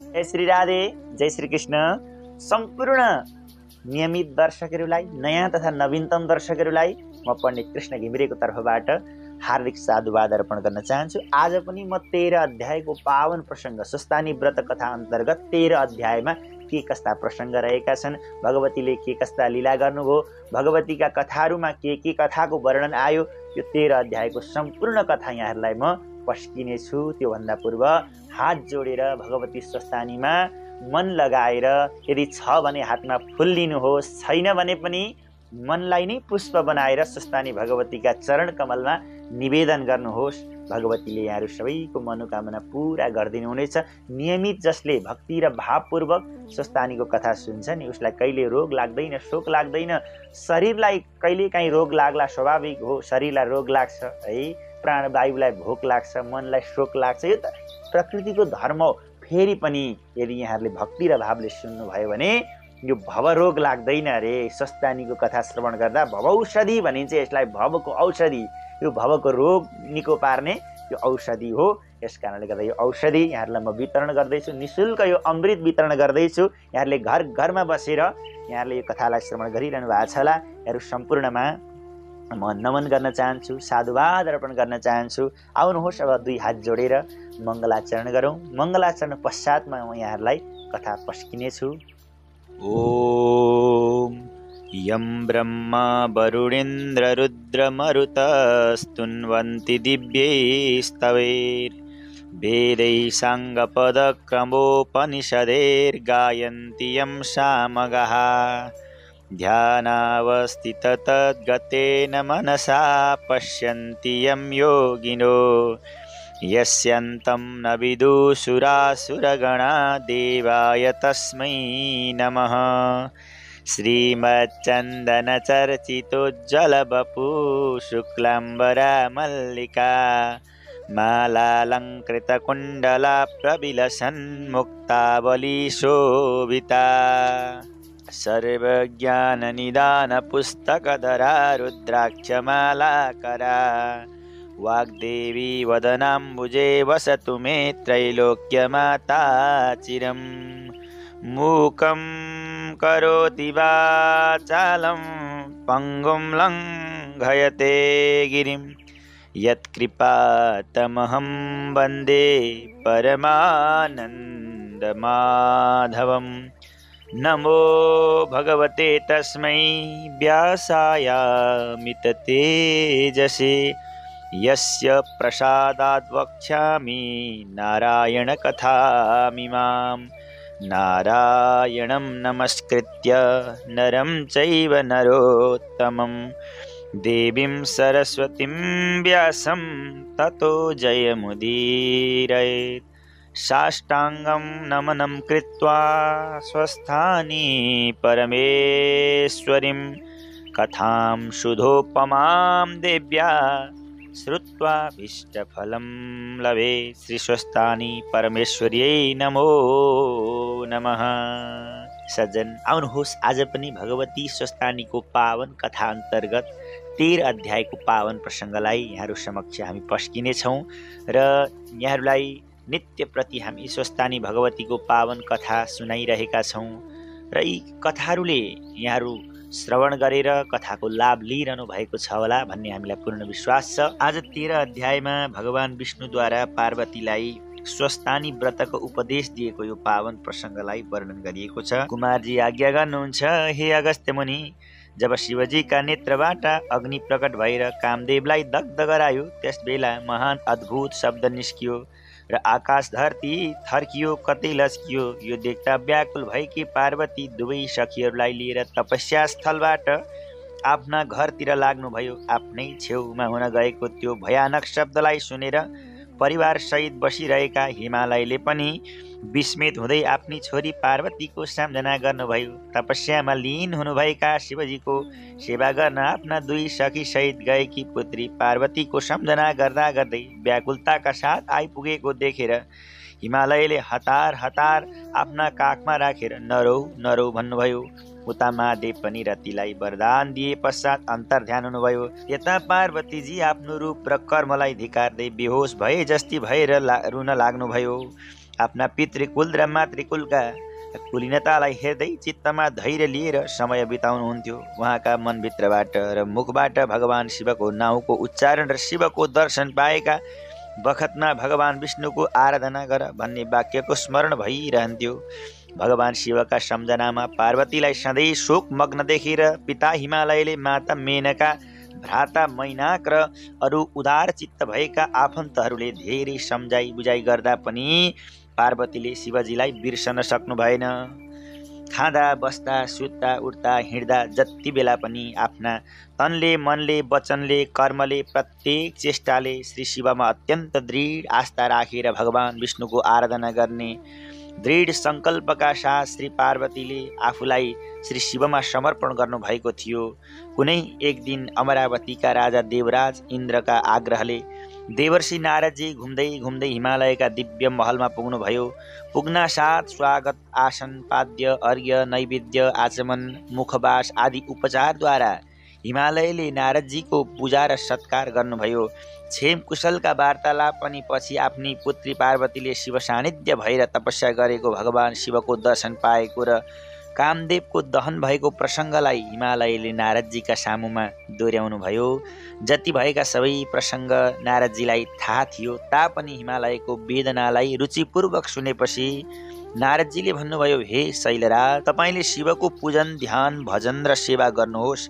जय श्री राधे, जय श्री कृष्ण। सम्पूर्ण नियमित दर्शकहरूलाई, नयाँ तथा नवीनतम दर्शकहरूलाई म पण्डित कृष्ण घिमिरेको तर्फबाट हार्दिक साधुवाद अर्पण गर्न चाहन्छु। आज पनि म 13 अध्यायको पावन प्रसङ्ग सुस्तानी व्रत कथा अन्तर्गत 13 अध्यायमा के कस्ता प्रसङ्ग रहेका छन्, भगवतीले के कस्ता लीला गर्नुभयो, भगवतीका कथाहरूमा के कथाको वर्णन आयो, यो 13 अध्यायको सम्पूर्ण कथा यहाँहरूलाई म पस्किनेछु। त्योभन्दा पूर्व हात जोडेर भगवती स्वस्तानीमा मन लगाएर यदि छ भने हातमा फुल लिनुहोस्, छैन भने पनि मनलाई नै पुष्प बनाएर स्वस्तानी भगवतीका चरण कमलमा निवेदन गर्नुहोस्। भगवतीले यहाँहरू सबैको मनोकामना पुरा गरिदिनुहुनेछ। नियमित जसले भक्ति र भावपूर्वक स्वस्तानीको कथा सुन्छ नि, उसलाई कहिले रोग लाग्दैन, शोक लाग्दैन। शरीरलाई कहिले काहीँ रोग लाग्ला स्वाभाविक हो, शरीरलाई रोग लाग्छ है, प्राणवायुलाई भोक लाग्छ, मनलाई शोक लाग्छ, यो त प्रकृतिको धर्म हो। फेरि पनि यदि यहाँहरूले भक्ति र भावले सुन्नुभयो भने यो भवरोग लाग्दैन रे। स्वस्तानीको कथा श्रवण गर्दा भवौषधि भनिन्छ यसलाई, भवको औषधि, यो भवको रोग निको पार्ने यो औषधि हो। यस कारणले गर्दा यो औषधि यहाँहरूलाई म वितरण गर्दैछु, निःशुल्क यो अमृत वितरण गर्दैछु। यहाँहरूले घर घरमा बसेर यहाँहरूले यो कथालाई श्रवण गरिरहनु भएको छ होला। यहाँहरू सम्पूर्णमा म नमन गर्न चाहन्छु, साधुवाद अर्पण गर्न चाहन्छु। आउनुहोस् अब दुई हात जोडेर मङ्गलाचरण गरौँ। मङ्गलाचरण पश्चातमा म यहाँहरूलाई कथा पस्किनेछु। ओम यं ब्रह्मा वरुणेन्द्र रुद्रमरुतस्तुन्वन्ति दिव्यैस्तवैर् वेदैः साङ्गपदक्रमोपनिषदैर्गायन्ति यं सामगाः ध्यानावस्थिततद्गतेन मनसा पश्यन्ति यं योगिनो यस्यन्तं न विदुषुरासुरगणा देवाय तस्मै नमः। श्रीमच्चन्दनचर्चितोज्ज्वलवपु शुक्लाम्बरा मल्लिका मालालङ्कृतकुण्डला प्रविलसन्मुक्तावलीशोभिता सर्वज्ञाननिदानपुस्तकधरा रुद्राक्षमालाकरा वाग्देवी वदनाम्बुजे वसतु मे त्रैलोक्यमाता चिरम्। मूकं करोति वाचालं पङ्गुं लङ्घयते गिरिं यत्कृपातमहं वन्दे परमानन्दमाधवम्। नमो भगवते तस्मै व्यासायामिततेजसे यस्य प्रसादात् वक्ष्यामि नारायणकथामिमाम्। नारायणं नमस्कृत्य नरं चैव नरोत्तमं देवीं सरस्वतीं व्यासं ततो जयमुदीरयेत्। साष्टाङ्गं नमनं कृत्वा स्वस्थानि परमेश्वरीं कथां सुधोपमां देव्या श्रुत्वा भीष्टफलं लभे। श्री स्वस्थानी परमेश्वर्यै नमो नमः। सज्जन आउनुहोस्, आज पनि भगवती स्वस्थानीको पावन कथा अन्तर्गत 13 अध्यायको पावन प्रसङ्गलाई यहाँहरू समक्ष हामी पस्किनेछौँ र यहाँहरूलाई नित्य प्रति हामी स्वस्थानी भगवतीको पावन कथा सुनाइरहेका छौँ र यी कथाहरूले यहाँहरू श्रवण गरेर कथाको लाभ लिइरहनु भएको छ होला भन्ने हामीलाई पूर्ण विश्वास छ। आज 13 अध्यायमा भगवान विष्णुद्वारा पार्वतीलाई स्वस्थानी व्रतको उपदेश दिएको यो पावन प्रसङ्गलाई वर्णन गरिएको छ। कुमारजी आज्ञा गर्नुहुन्छ, हे अगस्त्य मुनि, जब शिवजीका नेत्रबाट अग्नि प्रकट भएर कामदेवलाई दग्ध गरायो, त्यस बेला महान अद्भुत शब्द निस्कियो र आकाश धरती थर्कियो, कतै लस्कियो। यो देख्दा व्याकुल भएकी पार्वती दुवै सखीहरूलाई लिएर तपस्या स्थलबाट आफ्ना घरतिर लाग्नुभयो। आफ्नै छेउमा हुन गएको त्यो भयानक शब्दलाई सुनेर परिवारसहित बसिरहेका हिमालयले पनि विस्मित हुँदै आफ्नी छोरी पार्वतीको सम्झना गर्नुभयो। तपस्यामा लीन हुनुभएका शिवजीको सेवा गर्न आफ्ना दुई सखीसहित गएकी पुत्री पार्वतीको सम्झना गर्दा गर्दै व्याकुलताका साथ आइपुगेको देखेर हिमालयले हतार हतार आफ्ना काखमा राखेर नरौ नरौ भन्नुभयो। उता महादेव पनि रतिलाई वरदान दिए पश्चात अन्तर्ध्यान हुनुभयो। यता पार्वतीजी आफ्नो रूप र कर्मलाई धिक्कार्दै बेहोस भए जस्ती भएर रुन लाग्नुभयो। आफ्ना पितृकुल र मातृकुलका कुलीनतालाई हेर्दै चित्तमा धैर्य लिएर समय बिताउनुहुन्थ्यो। उहाँका मनभित्रबाट र मुखबाट भगवान शिवको नाउँको उच्चारण र शिवको दर्शन पाएका बखतमा भगवान विष्णुको आराधना गर भन्ने वाक्यको स्मरण भइरहन्थ्यो। भगवान शिवका सम्झनामा पार्वतीलाई सधैँ शोकमग्न देखेर पिता हिमालयले माता मेनका, भ्राता मैनाक र अरू उदार चित्त भएका आफन्तहरूले धेरै सम्झाइ बुझाइ गर्दा पनि पार्वतीले शिवजीलाई बिर्सन सक्नु भएन। खाँदा बस्दा सुत्दा उठ्दा हिँड्दा जति बेला पनि आफ्ना तनले मनले वचनले कर्मले प्रत्येक चेष्टाले श्री शिवमा अत्यन्त दृढ आस्था राखेर भगवान विष्णुको आराधना गर्ने दृढ सङ्कल्पका साथ श्री पार्वतीले आफूलाई श्री शिवमा समर्पण गर्नुभएको थियो। कुनै एक दिन अमरावतीका राजा देवराज इन्द्रका आग्रहले देवर्षि नारदजी घुम्दै घुम्दै हिमालयका दिव्य महलमा पुग्नुभयो। पुग्ना साथ स्वागत आसन पाद्य अर्घ्य नैवेद्य आचमन मुखवास आदि उपचारद्वारा हिमालयले नारदजीको पूजा र सत्कार गर्नुभयो। छेम कुशलका वार्तालाप पनि पछि आफ्नी पुत्री पार्वतीले शिव सान्निध्य भएर तपस्या गरेको भगवान शिवको दर्शन पाएको र कामदेवको दहन भएको प्रसङ्गलाई हिमालयले नारदजीका सामुमा दोहोऱ्याउनु भयो। जति भएका सबै प्रसङ्ग नारदजीलाई थाहा थियो तापनि हिमालयको वेदनालाई रुचिपूर्वक सुनेपछि नारदजीले भन्नुभयो, हे शैलराज, तपाईँले शिवको पूजन ध्यान भजन र सेवा गर्नुहोस्,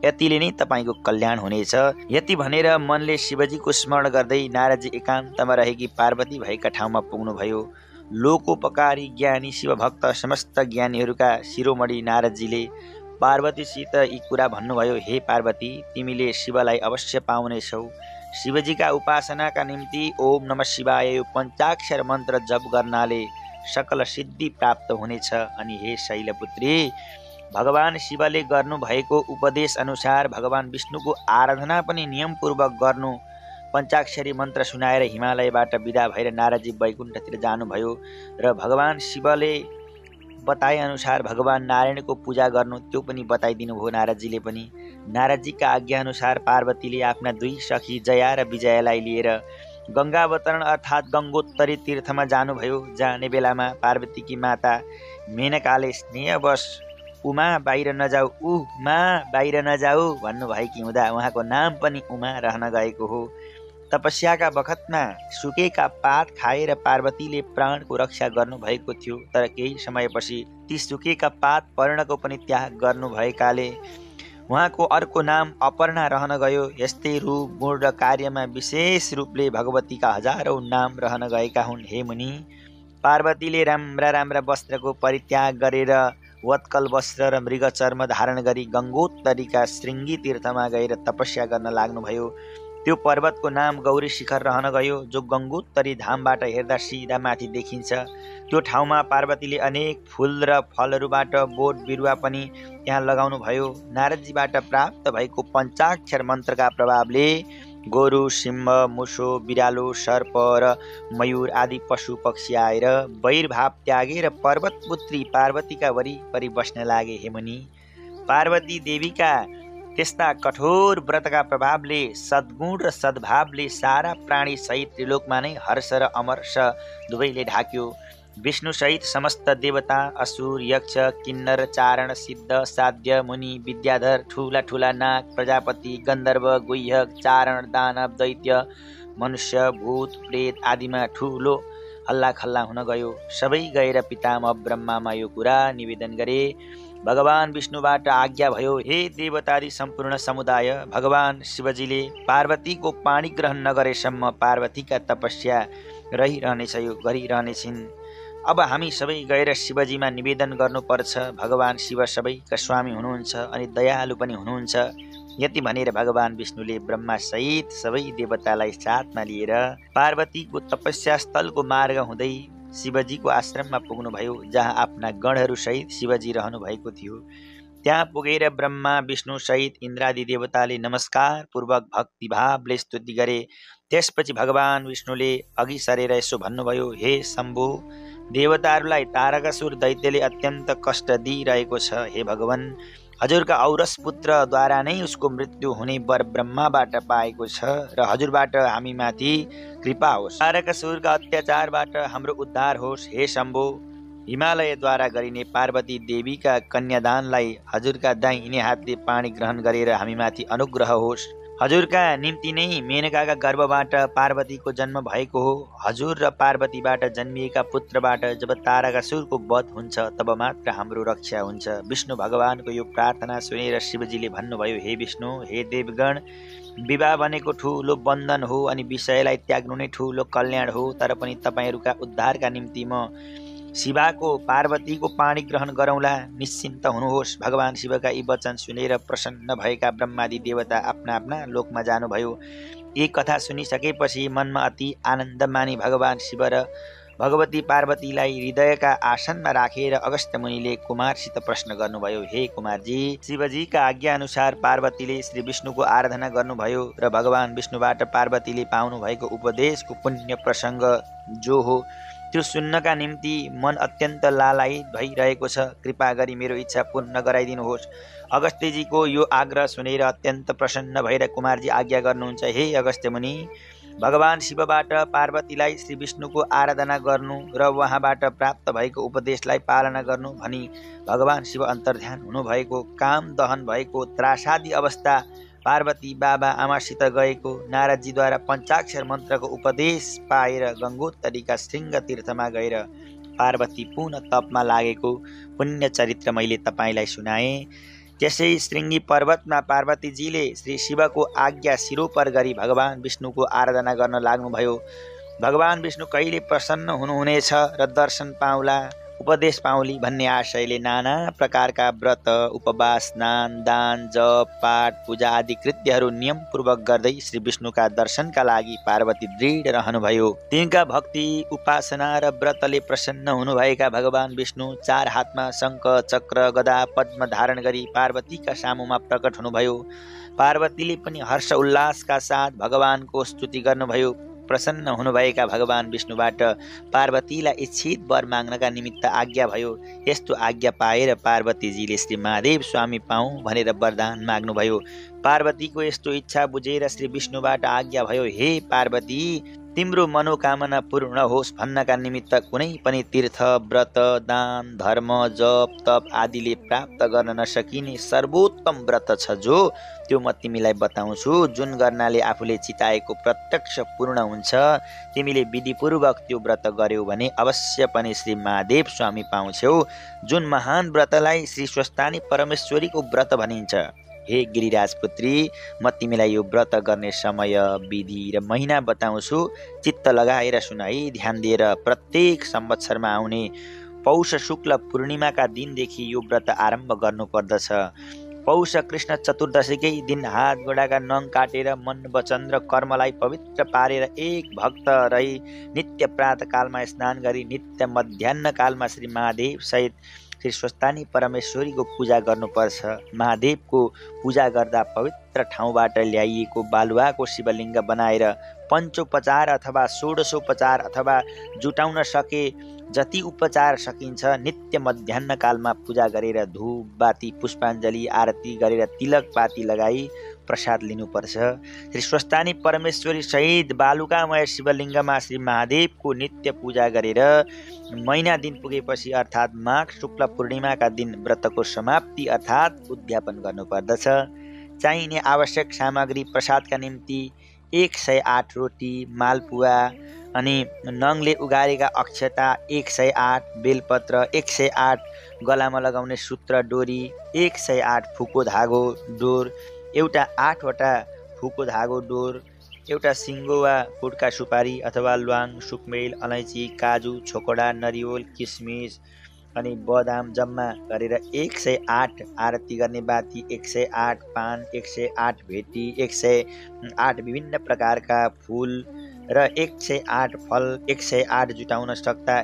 यतिले नै तपाईँको कल्याण हुनेछ। यति भनेर मनले शिवजीको स्मरण गर्दै नारदजी एकान्तमा रहेकी पार्वती भएका ठाउँमा पुग्नुभयो। लोकोपकारी ज्ञानी शिवभक्त समस्त ज्ञानीहरूका शिरोमणि नारदजीले पार्वतीसित यी कुरा भन्नुभयो, हे पार्वती, तिमीले शिवलाई अवश्य पाउनेछौ। शिवजीका उपासनाका निम्ति ओम नमः शिवाय यो पञ्चाक्षर मन्त्र जप गर्नाले सकल सिद्धि प्राप्त हुनेछ। अनि हे शैलपुत्री, भगवान शिवले गर्नुभएको उपदेश अनुसार भगवान विष्णुको आराधना पनि नियमपूर्वक गर्नु। पञ्चाक्षरी मन्त्र सुनाएर हिमालयबाट विदा भएर नारदजी वैकुण्ठतिर जानुभयो र भगवान शिवले बताए अनुसार भगवान नारायणको पूजा गर्नु त्यो पनि बताइदिनु भयो नारदजीले पनि। नारदजीका आज्ञा अनुसार पार्वतीले आफ्ना दुई सखी जया र विजयालाई लिएर गङ्गावतरण अर्थात् गङ्गोत्तरी तीर्थमा जानुभयो। जाने बेलामा पार्वतीकी माता मेनकाले स्नेहवश उमा बाहिर नजाऊ, उमा बाहिर नजाऊ भन्नुभएकी हुँदा उहाँको नाम पनि उमा रहन गएको हो। तपस्याका बखतमा सुकेका पात खाएर पार्वतीले प्राणको रक्षा गर्नुभएको थियो, तर केही समयपछि ती सुकेका पात पर्णको पनि त्याग गर्नुभएकाले उहाँको अर्को नाम अपर्णा रहन गयो। यस्तै रूप गुण र कार्यमा विशेष रूपले भगवतीका हजारौं नाम रहन गएका हुन्। हे मुनि, पार्वतीले राम्रा राम्रा वस्त्रको परित्याग गरेर वत्कल वस्त्र र मृग चर्म धारण गरी गङ्गोत्तरीका श्रृङ्गी तीर्थमा गएर तपस्या गर्न लाग्नुभयो। त्यो पर्वतको नाम गौरी शिखर रहन गयो, जो गङ्गोत्तरी धामबाट हेर्दा सिधा माथि देखिन्छ। त्यो ठाउँमा पार्वतीले अनेक फूल र फलहरूबाट बोट बिरुवा पनि त्यहाँ लगाउनु भयो। नारदजीबाट प्राप्त भएको पञ्चाक्षर मन्त्रका प्रभावले गोरु, सिंह, मुसो, बिरालो, सर्प र मयूर आदि पशु पक्षी आएर वैरभाव त्यागेर पर्वतपुत्री पार्वतीका वरिपरि बस्न लागे। हे मुनि, पार्वती देवीका त्यस्ता कठोर व्रतका प्रभावले सद्गुण र सद्भावले सारा प्राणी सहित त्रिलोकमा नै हर्ष र अमर्ष दुवैले ढाक्यो। विष्णु सहित समस्त देवता, असुर, यक्ष, किन्नर, चारण, सिद्ध, साध्य, मुनि, विद्याधर, ठुला ठुला नाग, प्रजापति, गन्धर्व, गुह्यक, चारण, दानव, दैत्य, मनुष्य, भूत, प्रेत आदिमा ठुलो हल्ला खल्ला हुन गयो। सबै गएर पितामह ब्रह्मामा यो कुरा निवेदन गरे। भगवान विष्णुबाट आज्ञा भयो, हे देवतादि सम्पूर्ण समुदाय, भगवान शिवजीले पार्वतीको पाणी ग्रहण नगरेसम्म पार्वतीका तपस्या गरिरहनेछिन्। अब हामी सबै गएर शिवजीमा निवेदन गर्नुपर्छ। भगवान शिव सबैका स्वामी हुनुहुन्छ अनि दयालु पनि हुनुहुन्छ। यति भनेर भगवान विष्णुले ब्रह्मा सहित सबै देवतालाई साथमा लिएर पार्वतीको तपस्या स्थलको मार्ग हुँदै शिवजीको आश्रममा पुग्नुभयो, जहाँ आफ्ना गणहरू सहित शिवजी रहनु भएको थियो। त्यहाँ पुगेर ब्रह्मा विष्णु सहित इन्द्रादि देवताले नमस्कार पूर्वक भक्तिभावले स्तुति गरे। त्यसपछि भगवान विष्णुले अघि सरेर यसो भन्नुभयो, हे शम्भु, देवताहरूलाई तारकासुर दैत्यले अत्यन्त कष्ट दिइरहेको छ। हे भगवान, हजुरका औरस पुत्रद्वारा नै उसको मृत्यु हुने वर ब्रह्माबाट पाएको छ र हजुरबाट हामीमाथि कृपा होस्। तारकासुरका अत्याचारबाट हाम्रो उद्धार होस्। हे शम्भो, हिमालयद्वारा गरिने पार्वती देवीका कन्यादानलाई हजुरका दाहिने हातले पानी ग्रहण गरेर हामीमाथि अनुग्रह होस्। हजुरका निम्ति नै मेनकाका गर्भबाट पार्वतीको जन्म भएको हो। हजुर र पार्वतीबाट जन्मिएका पुत्रबाट जब तारकासुरको वध हुन्छ तब मात्र हाम्रो रक्षा हुन्छ। विष्णु भगवानको यो प्रार्थना सुनेर शिवजीले भन्नुभयो, हे विष्णु, हे देवगण, विवाह भनेको ठुलो बन्धन हो अनि विषयलाई त्याग्नु नै ठुलो कल्याण हो। तर पनि तपाईँहरूका उद्धारका निम्ति म शिवाको पार्वतीको पाणी ग्रहण गरौँला। निश्चिन्त हुनुहोस्। भगवान शिवका यी वचन सुनेर प्रसन्न भएका ब्रह्मादि देवता आफ्ना आफ्ना लोकमा जानुभयो। यी कथा सुनिसकेपछि मनमा अति आनन्द मानी भगवान शिव र भगवती पार्वतीलाई हृदयका आसनमा राखेर अगस्त्य मुनिले कुमारसित प्रश्न गर्नुभयो, हे कुमारजी, शिवजीका आज्ञा अनुसार पार्वतीले श्री विष्णुको आराधना गर्नुभयो र भगवान विष्णुबाट पार्वतीले पाउनु भएको उपदेशको पुण्य प्रसङ्ग जो हो त्यो सुन्नका निम्ति मन अत्यन्त लालायित भइरहेको छ। कृपा गरी मेरो इच्छा पूर्ण गराइदिनुहोस्। अगस्त्यजीको यो आग्रह सुनेर अत्यन्त प्रसन्न भएर कुमारजी आज्ञा गर्नुहुन्छ, हे अगस्त्य मुनि, भगवान शिवबाट पार्वतीलाई श्री विष्णुको आराधना गर्नु र उहाँबाट प्राप्त भएको उपदेशलाई पालना गर्नु भनी भगवान शिव अन्तर्ध्यान हुनुभएको, काम दहन भएको त्रासादी अवस्था पार्वती बाबा आमासित गएको, नारदजीद्वारा पञ्चाक्षर मन्त्रको उपदेश पाएर गङ्गोत्तरीका श्रृङ्ग तीर्थमा गएर पार्वती पुनः तपमा लागेको पुण्य चरित्र मैले तपाईँलाई सुनाएँ। त्यसै श्रृङ्गी पर्वतमा पार्वतीजीले श्री शिवको आज्ञा शिरोपर गरी भगवान विष्णुको आराधना गर्न लाग्नुभयो। भगवान विष्णु कहिले प्रसन्न हुनुहुनेछ र दर्शन पाउला, उपदेश पाउली भन्ने आशयले नाना प्रकारका व्रत, उपवास, स्नान, दान, जप, पाठ, पूजा आदि कृत्यहरू नियमपूर्वक गर्दै श्री विष्णुका दर्शनका लागि पार्वती दृढ रहनुभयो। तिनका भक्ति, उपासना र व्रतले प्रसन्न हुनुभएका भगवान विष्णु चार हातमा शङ्ख, चक्र, गदा, पद्म धारण गरी पार्वतीका सामुमा प्रकट हुनुभयो। पार्वतीले पनि हर्ष उल्लासका साथ भगवानको स्तुति गर्नुभयो। प्रसन्न हुनुभएका भगवान विष्णुबाट पार्वतीलाई इच्छित वर माग्नका निमित्त आज्ञा भयो। यस्तो आज्ञा पाएर पार्वतीजीले श्री महादेव स्वामी पाऊँ भनेर वरदान माग्नुभयो। पार्वतीको यस्तो इच्छा बुझेर श्री विष्णुबाट आज्ञा भयो, हे पार्वती, तिम्रो मनोकामना पूर्ण होस् भन्नका निमित्त कुनै पनि तीर्थ, व्रत, दान, धर्म, जप, तप आदिले प्राप्त गर्न नसकिने सर्वोत्तम व्रत छ जो त्यो म तिमीलाई बताउँछु। जुन गर्नाले आफूले चिताएको प्रत्यक्ष पूर्ण हुन्छ। तिमीले विधिपूर्वक त्यो व्रत गर्यौ भने अवश्य पनि श्री महादेव स्वामी पाउँछौ। जुन महान व्रतलाई श्री स्वस्थानी परमेश्वरीको व्रत भनिन्छ। हे गिरिराज पुत्री, म तिमीलाई यो व्रत गर्ने समय, विधि र महिना बताउँछु। चित्त लगाएर सुनाई, ध्यान दिएर। प्रत्येक संवत्सरमा आउने पौष शुक्ल पूर्णिमाका दिनदेखि यो व्रत आरम्भ गर्नुपर्दछ। पौष कृष्ण चतुर्दशीकै दिन हात गोडाका नङ काटेर मन, वचन र कर्मलाई पवित्र पारेर एक भक्त रही नित्य प्रातःकालमा स्नान गरी नित्य मध्याह्न कालमा श्री महादेव सहित श्री स्वस्थानी परमेश्वरीको पूजा गर्नुपर्छ। महादेवको पूजा गर्दा पवित्र ठाउँबाट ल्याइएको बालुवाको शिवलिङ्ग बनाएर पञ्चोपचार अथवा षोडशोपचार अथवा जुटाउन सके जति उपचार सकिन्छ नित्य मध्याह्न कालमा पूजा गरेर धूप, बाती, पुष्पाञ्जली, आरती गरेर तिलक पाती लगाई प्रसाद लिनुपर्छ। श्री स्वस्थानी परमेश्वरी सहित बालुकामय शिवलिङ्गमा श्री महादेवको नित्य पूजा गरेर महिना दिन पुगेपछि अर्थात् माघ शुक्ल पूर्णिमाका दिन व्रतको समाप्ति अर्थात् उद्यापन गर्नुपर्दछ। चाहिने आवश्यक सामग्री प्रसादका निम्ति 108 रोटी, मालपुवा अनि नङले उगारेका अक्षता 108, बेलपत्र 108, गलामा लगाउने सूत्र डोरी 108, फुको धागो डोर एउटा 8वटा फुको धागो डोर, एउटा सिङ्गो वा फुटका सुपारी अथवा ल्वाङ, सुकमेल, अलैँची, काजु, छोकडा, नरिवल, किसमिस अनि बदाम जम्मा गरेर 108 आरती गर्ने बाती, 108 पान, 108 भेटी, 108 विभिन्न प्रकारका फुल र 108 फल, 108 जुटाउन सक्दा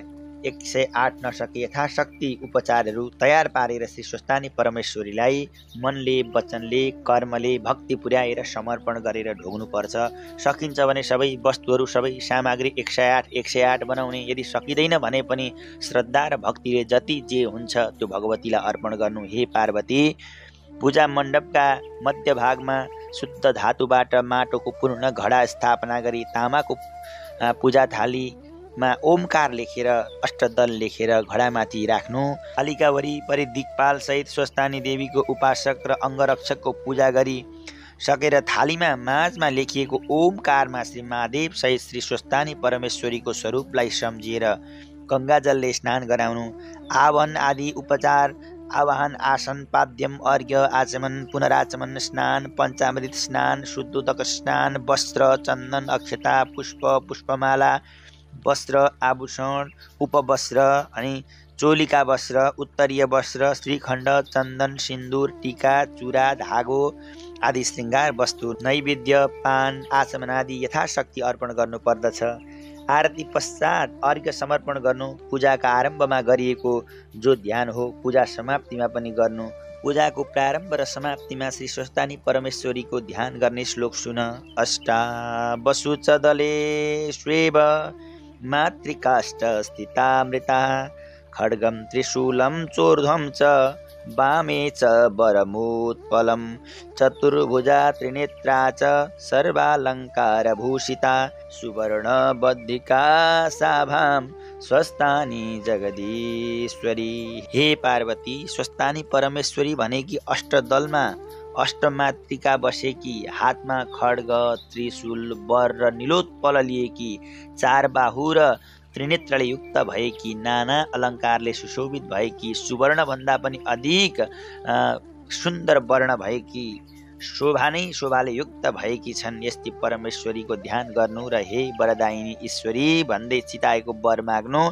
108 नसके यथाशक्ति उपचारहरू तयार पारेर श्री स्वस्थानी परमेश्वरीलाई मनले, वचनले, कर्मले भक्ति पुर्याएर समर्पण गरेर ढोग्नुपर्छ। सकिन्छ भने सबै वस्तुहरू, सबै सामग्री 108 बनाउने। यदि सकिँदैन भने पनि श्रद्धा र भक्तिले जति जे हुन्छ त्यो भगवतीलाई अर्पण गर्नु। हे पार्वती, पूजा मण्डपका मध्यभागमा शुद्ध धातुबाट माटोको पूर्ण घडा स्थापना गरी तामाको पूजा थालीमा ओमकार लेखेर अष्टदल लेखेर घडामाथि राख्नु। थालीका वरिपरि दिक्पाल सहित स्वस्थानी देवीको उपासक र अङ्गरक्षकको पूजा गरी सकेर थालीमा माझमा लेखिएको ओमकारमा श्री महादेव सहित श्री स्वस्थानी परमेश्वरीको स्वरूपलाई सम्झिएर गङ्गाजलले स्नान गराउनु। आवाहन आदि उपचार, आवाहन, आसन, पाद्यम, अर्घ्य, आचमन, पुनराचमन, स्नान, पञ्चामृत स्नान, शुद्धोदक स्नान, वस्त्र, चन्दन, अक्षता, पुष्प, पुष्पमाला, वस्त्र, आभूषण, उपवस्त्र अनि चोलीका वस्त्र, उत्तरीय वस्त्र, श्रीखण्ड, चन्दन, सिन्दुर, टीका, चुरा, धागो आदि श्रृङ्गार वस्तु, नैवेद्य, पान, आचमन आदि यथाशक्ति अर्पण गर्नुपर्दछ। आरती पश्चात अर्घ्य समर्पण गर्नु। पूजाका आरम्भमा गरिएको जो ध्यान हो पूजा समाप्तिमा पनि गर्नु। पूजाको प्रारम्भ र समाप्तिमा श्री स्वस्थानी परमेश्वरीको ध्यान गर्ने श्लोक सुन। अष्टा वसुच दले स्वेव मातृकाष्ठ स्थितामृता खड्गम त्रिशूलं चोर्ध्वं च वामे च वरमुत्पलं चतुर्भुजा त्रिनेत्रा च सर्वालङ्कारभूषिता सुवर्णबद्धिका साभां स्वस्थानी जगदीश्वरी। हे पार्वती, स्वस्थानी परमेश्वरी भनेकी अष्टदलमा अष्टमातृका बसेकी, हातमा खड्ग, त्रिशूल, वर र नीलोत्पल लिएकी, चार बाहु र त्रिनेत्रले युक्त भएकी, नाना अलङ्कारले सुशोभित भएकी, सुवर्णभन्दा पनि अधिक सुन्दर वर्ण भएकी, शोभा नै शोभाले युक्त भएकी छन्। यस्ती परमेश्वरीको ध्यान गर्नु र हे वरदायिनी ईश्वरी भन्दै चिताएको वर माग्नु।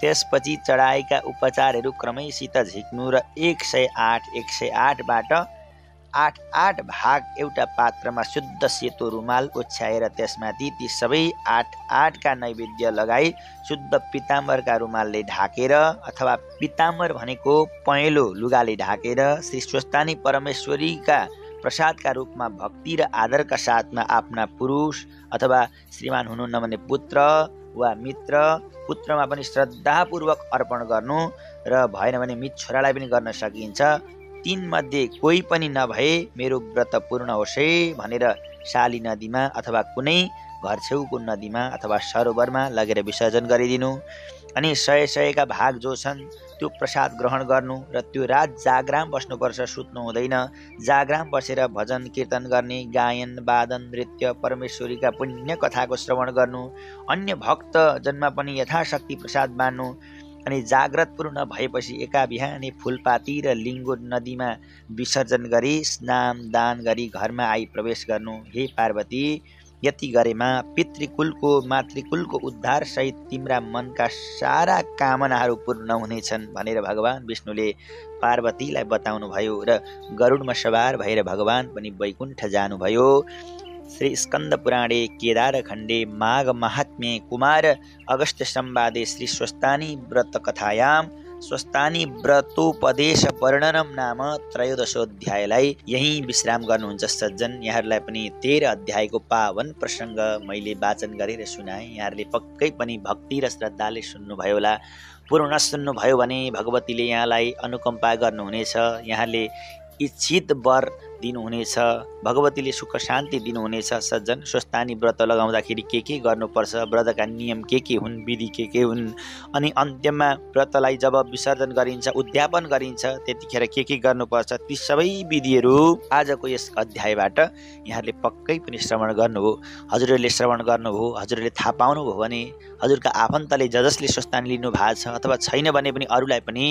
त्यसपछि चढाएका उपचारहरू क्रमैसित झिक्नु र 108 बाट 8 भाग एउटा पात्रमा शुद्ध सेतो रुमाल ओछ्याएर त्यसमाथि ती सबै 8 का नैवेद्य लगाई शुद्ध पिताम्बरका रुमालले ढाकेर अथवा पिताम्बर भनेको पहेँलो लुगाले ढाकेर श्री स्वस्थानी परमेश्वरीका प्रसादका रूपमा भक्ति र आदरका साथमा आफ्ना पुरुष अथवा श्रीमान हुनुहुन्न भने पुत्र वा मित्र, पुत्रमा पनि श्रद्धापूर्वक अर्पण गर्नु र भएन भने मित छोरालाई पनि गर्न सकिन्छ। तीनमध्ये कोही पनि नभए मेरो व्रत पूर्ण होस् है भनेर शाली नदीमा अथवा कुनै घर छेउको नदीमा अथवा सरोवरमा लगेर विसर्जन गरिदिनु। अनि 100 भाग जो छन् त्यो प्रसाद ग्रहण गर्नु र त्यो रात जागराम बस्नुपर्छ, सुत्नु हुँदैन। जागराम बसेर भजन कीर्तन गर्ने, गायन वादन नृत्य, परमेश्वरीका पुण्य कथाको श्रवण गर्नु। अन्य भक्त जनमा पनि यथाशक्ति प्रसाद बाँड्नु। अनि जाग्रत पूर्ण भएपछि एका बिहानै फुलपाती र लिङ्गो नदीमा विसर्जन गरी स्नान दान गरी घरमा आई प्रवेश गर्नु। हे पार्वती, यति गरेमा पितृकुलको मातृकुलको उद्धार सहित तिम्रा मनका सारा कामनाहरू पूर्ण हुनेछन् भनेर भगवान विष्णुले पार्वतीलाई बताउनु भयो र गरुडमा सवार भएर भगवान पनि वैकुण्ठ जानुभयो। श्री स्कन्द पुराणे केदार खण्डे माघ महात्म्ये कुमार अगस्त्य संवादे श्री स्वस्थानी व्रत कथायां स्वस्थानी व्रतोपदेश वर्णनम नाम 13औं यही विश्राम गर्नुहुन्छ सज्जन। यहाँहरूलाई पनि 13 अध्यायको पावन प्रसङ्ग मैले वाचन गरेर सुनाएँ। यहाँहरूले पक्कै पनि भक्ति र श्रद्धाले सुन्नुभयो होला। पूर्ण सुन्नुभयो भने भगवतीले यहाँलाई अनुकम्पा गर्नुहुनेछ। यहाँले इच्छित वर दिनुहुनेछ, भगवतीले सुख शान्ति दिनुहुनेछ। सज्जन, स्वस्थानी व्रत लगाउँदाखेरि के गर्नुपर्छ, व्रतका नियम के हुन्, विधि के हुन्, अनि अन्त्यमा व्रतलाई जब विसर्जन गरिन्छ, उद्यापन गरिन्छ, त्यतिखेर के गर्नुपर्छ, ती सबै विधिहरू आजको यस अध्यायबाट यहाँहरूले पक्कै पनि श्रवण गर्नुभयो। हजुरहरूले श्रवण गर्नुभयो, हजुरहरूले थाहा पाउनुभयो भने हजुरका आफन्तले जसले स्वस्थानी लिनु भएको छ अथवा छैन भने पनि अरूलाई पनि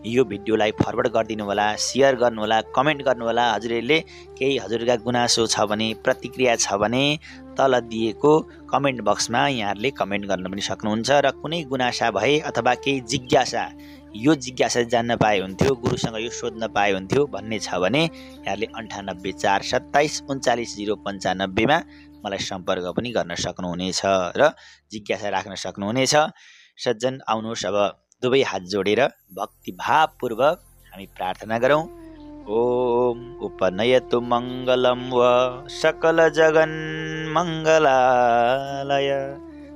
यो भिडियोलाई फरवर्ड गरिदिनु होला, सेयर गर्नु होला, कमेन्ट गर्नु होला। हजुरहरूले केही हजुरका गुनासो छ भने, प्रतिक्रिया छ भने तल दिएको कमेन्ट बक्समा यहाँहरूले कमेन्ट गर्न पनि सक्नुहुन्छ। र कुनै गुनासा भए अथवा केही जिज्ञासा, यो जिज्ञासा जान्न पाए हुन्थ्यो, गुरुसँग यो सोध्न पाए हुन्थ्यो भन्ने छ भने यहाँहरूले 98 427 39 095 मा मलाई सम्पर्क पनि गर्न सक्नुहुनेछ र जिज्ञासा राख्न सक्नुहुनेछ। सज्जन, आउनुहोस् अब दुवै हात जोडेर भक्तिभावपूर्वक हामी प्रार्थना गरौँ। ओम उपनयतु मङ्गलं व सकल जगन् मङ्गलालय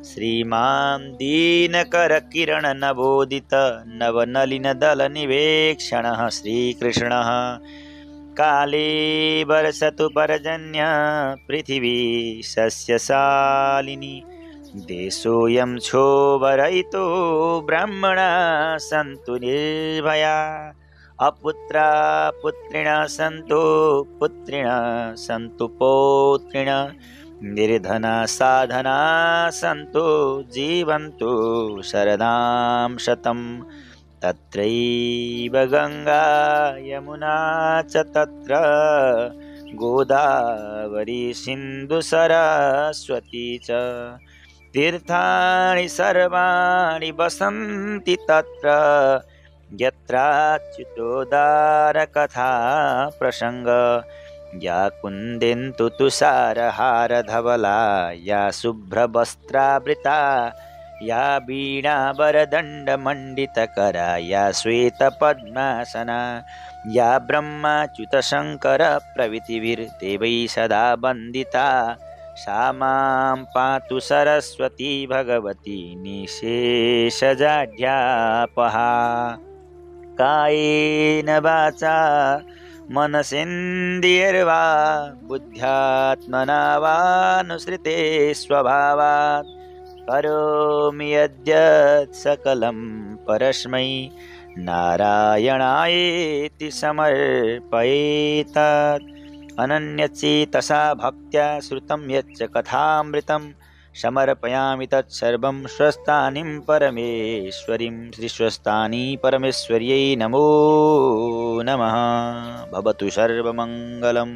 श्रीमान् दीनकर किरण नवोदित नवनलिन दल निवेक्षणः श्रीकृष्णः काले वर्षतु पर्जन्य पृथिवी सस्यशालिनी देशोऽयं क्षोभरहितो ब्राह्मणा सन्तु निर्भया अपुत्रा पुत्रिण सन्तु पुत्रिण सन्तु पौत्रिण निर्धना साधना सन्तु जीवन्तु शरदां शतम् तत्रैव गंगा यमुना च तत्र गोदावरी सिन्धु सरस्वती च तीर्थानि सर्वाणि वसन्ति तत्र यत्राच्युतोदार कथा प्रसंग या कुन्देन्दु तुषारहार धवला या शुभ्रवस्त्रावृता या वीणावरदण्डमण्डितकरा या श्वेतपद्मासना या ब्रह्माच्युतशङ्कर प्रभृतिभिर्देवैः सदा वन्दिता सा मां पातु सरस्वती भगवती निशेषजाड्यापहा कायेन वाचा मनसेन्द्रियैर्वा बुद्ध्यात्मना वानुसृते स्वभावात् करोमि यद्यत् सकलं परस्मै नारायणायेति समर्पयेत् अनन्यचेतसा भक्त्या श्रुतं यच्च कथामृतं समर्पयामि तत्सर्वं स्वस्थानीं परमेश्वरीं श्रीस्वस्थानी परमेश्वर्यै नमो नमः। भवतु सर्वमङ्गलम्।